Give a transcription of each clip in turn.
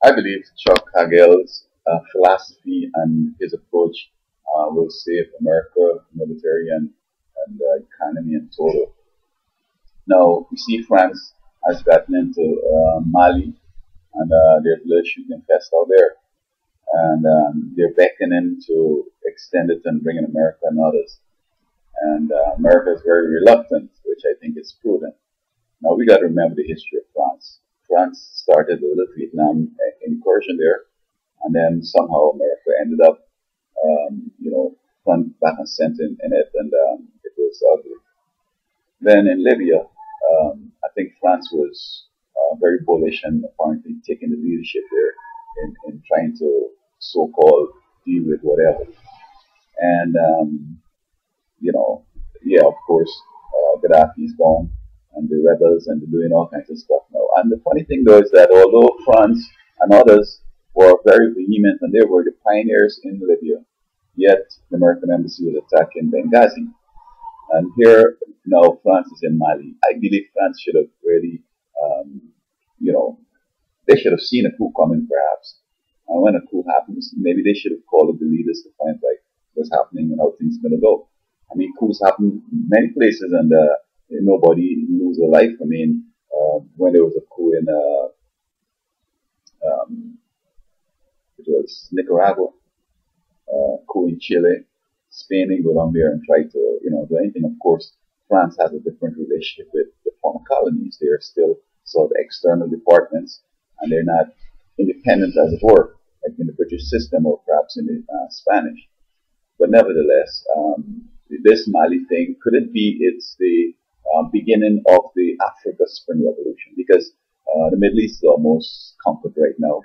I believe Chuck Hagel's philosophy and his approach will save America, military and economy in total. Now, we see France has gotten into Mali, and there's a little shooting fest out there. And they're beckoning to extend it and bring in America and others. And America is very reluctant, which I think is prudent. Now, we got to remember the history of France. France started a little Vietnam incursion there, and then somehow America ended up, front, back and center in it, and it was ugly. Then in Libya, I think France was very bullish and apparently taking the leadership there in trying to so-called deal with whatever. And, yeah, of course, Gaddafi's gone and the rebels and they're doing all kinds of stuff now. And the funny thing though is that although France and others were very vehement and they were the pioneers in Libya, yet the American embassy was attacked in Benghazi. And here now France is in Mali. I believe France should have really, um, you know, they should have seen a coup coming perhaps. And when a coup happens, maybe they should have called up the leaders to find like what's happening and how things are going to go. I mean, coups happen many places and nobody lose a life. I mean, when there was a coup in, it was Nicaragua, coup in Chile, Spain didn't go down there and try to, do anything. Of course, France has a different relationship with the former colonies. They are still sort of external departments and they're not independent as it were, like in the British system or perhaps in the Spanish. But nevertheless, this Mali thing, could it be it's the beginning of the Africa Spring Revolution? Because the Middle East is almost conquered right now.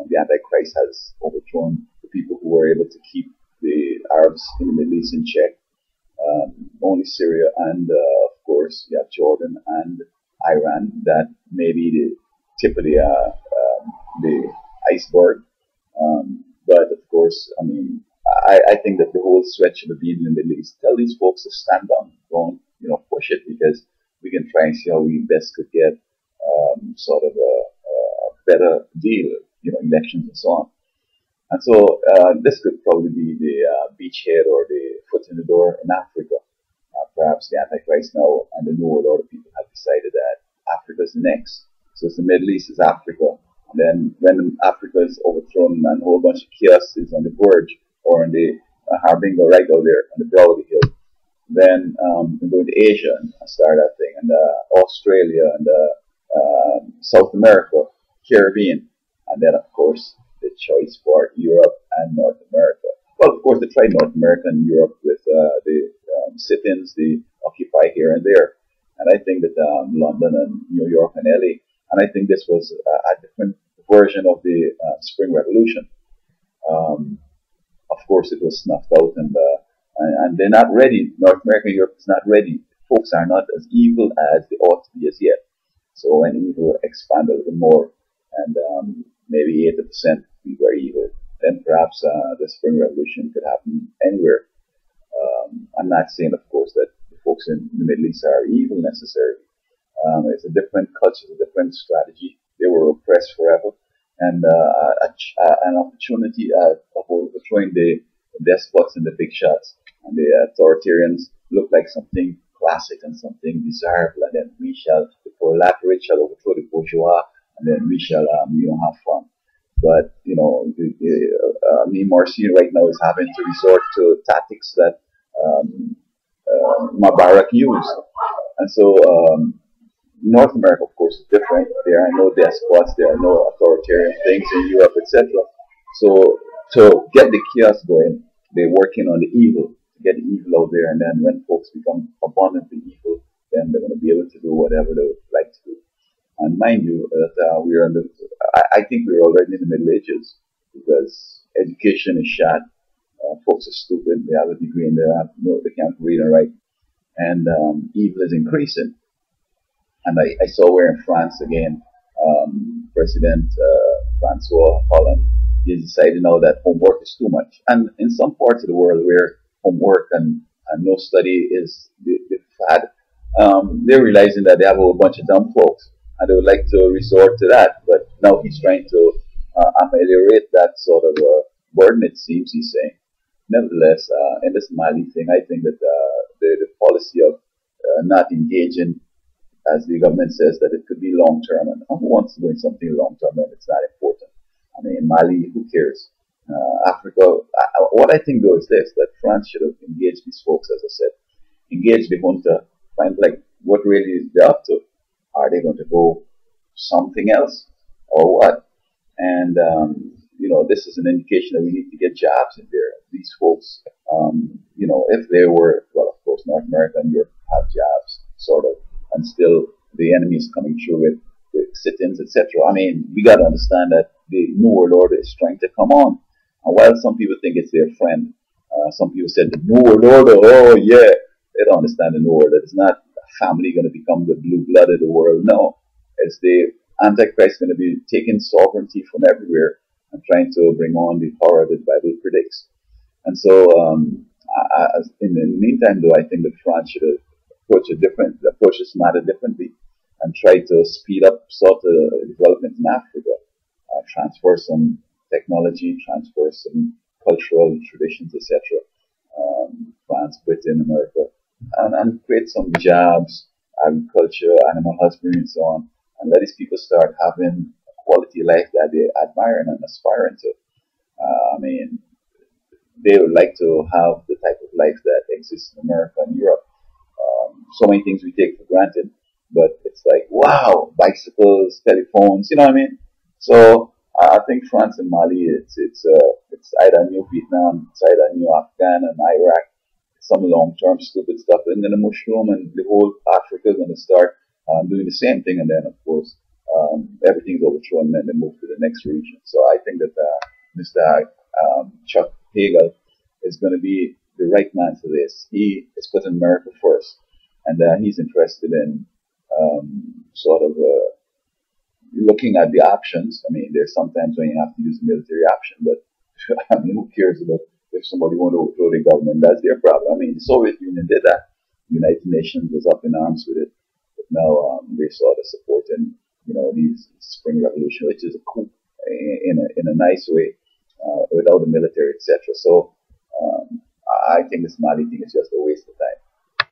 The Antichrist has overthrown the people who were able to keep the Arabs in the Middle East in check. Only Syria and, of course, you have Jordan and Iran. That may be the tip of the iceberg. But of course, I mean, I think that the whole sweat should have been in the Middle East. Tell these folks to stand down, don't push it because we can try and see how we best could get sort of a better deal, elections and so on. And so this could probably be the beachhead or the foot in the door in Africa. Perhaps the Antichrist now and the New World Order people have decided that Africa's next. So it's the Middle East is Africa. And then when Africa is overthrown and a whole bunch of chaos is on the verge or on the Harbingo right out there on the brow of the hill, then we go into Asia and start that thing, and Australia and South America, Caribbean, and then of course the choice for Europe and North America. Well, of course, they tried North America and Europe with the sit-ins, the Occupy here and there, and I think that London and New York and LA, and I think this was a different version of the Spring Revolution. Of course, it was snuffed out, and they're not ready. North America and Europe is not ready. Folks are not as evil as they ought to be as yet. So when evil expand a little more, and maybe 80% be very evil, then perhaps the Spring Revolution could happen anywhere. I'm not saying, of course, that the folks in the Middle East are evil necessarily. It's a different culture, a different strategy. They were oppressed forever, and an opportunity of overthrowing the despots and the big shots and the authoritarians look like something classic and something desirable, and then the proletariat shall overthrow the bourgeois, and then we shall, have fun. But, me, Marcy, right now is having to resort to tactics that Mubarak used. And so, North America, of course, is different. There are no despots, there are no authoritarian things in Europe, etc. So, to get the chaos going, they're working on the evil, to get the evil out there, and then when folks become abundantly evil, then they're going to be able to do whatever they would like to do. And mind you, that we're on I think we're already in the Middle Ages because education is shot. Folks are stupid. They have a degree and they can't read and write, and evil is increasing. And I saw where in France again, President Francois Hollande is deciding now that homework is too much. And in some parts of the world where homework and no study is the fad, they're realizing that they have a whole bunch of dumb folks and they would like to resort to that. But now he's trying to ameliorate that sort of burden, it seems he's saying. Nevertheless, in this Mali thing, I think that the policy of not engaging, as the government says, that it could be long term, and who wants to do something long term when it's not important? I mean, Mali, who cares? Africa, what I think though is this, that France should have engaged these folks, as I said, engage the junta, find like what really is they up to. Are they going to go something else or what? And this is an indication that we need to get jobs in there. These folks, if they were, well, of course, North America and Europe have jobs, sort of, and still the enemy is coming through with sit-ins, etc. I mean, we got to understand that the New World Order is trying to come on. And while some people think it's their friend, some people said the New World Order, oh yeah, they don't understand the New World Order. It's not a family going to become the blue blood of the world. No, it's the Antichrist going to be taking sovereignty from everywhere and trying to bring on the horror that the Bible predicts. And so, in the meantime, though, I think that France should approach this matter differently and try to speed up sort of development in Africa, transfer some technology, transfer some cultural traditions, etc. France, Britain, America, and create some jobs, agriculture, animal husbandry, and so on, and let these people start having a quality life that they admire and aspire to. I mean, they would like to have the type of life that exists in America and Europe. So many things we take for granted, but it's like, wow, bicycles, telephones, you know what I mean? So I think France and Mali, it's either new Vietnam, it's either new Afghan and Iraq, some long-term stupid stuff, and then a mushroom, and the whole Africa is going to start doing the same thing, and then of course everything's overthrown, and then they move to the next region. So I think that Mr. Chuck Hagel is going to be the right man for this. He is putting America first, and he's interested in sort of looking at the options. I mean, there's sometimes when you have to use the military option, but I mean, who cares about if somebody want to overthrow the government? That's their problem. I mean, the Soviet Union did that. The United Nations was up in arms with it, but now they sort of supporting, these spring revolution, which is a coup in a nice way, without the military, etc. So I think this Mali thing is just a waste of time.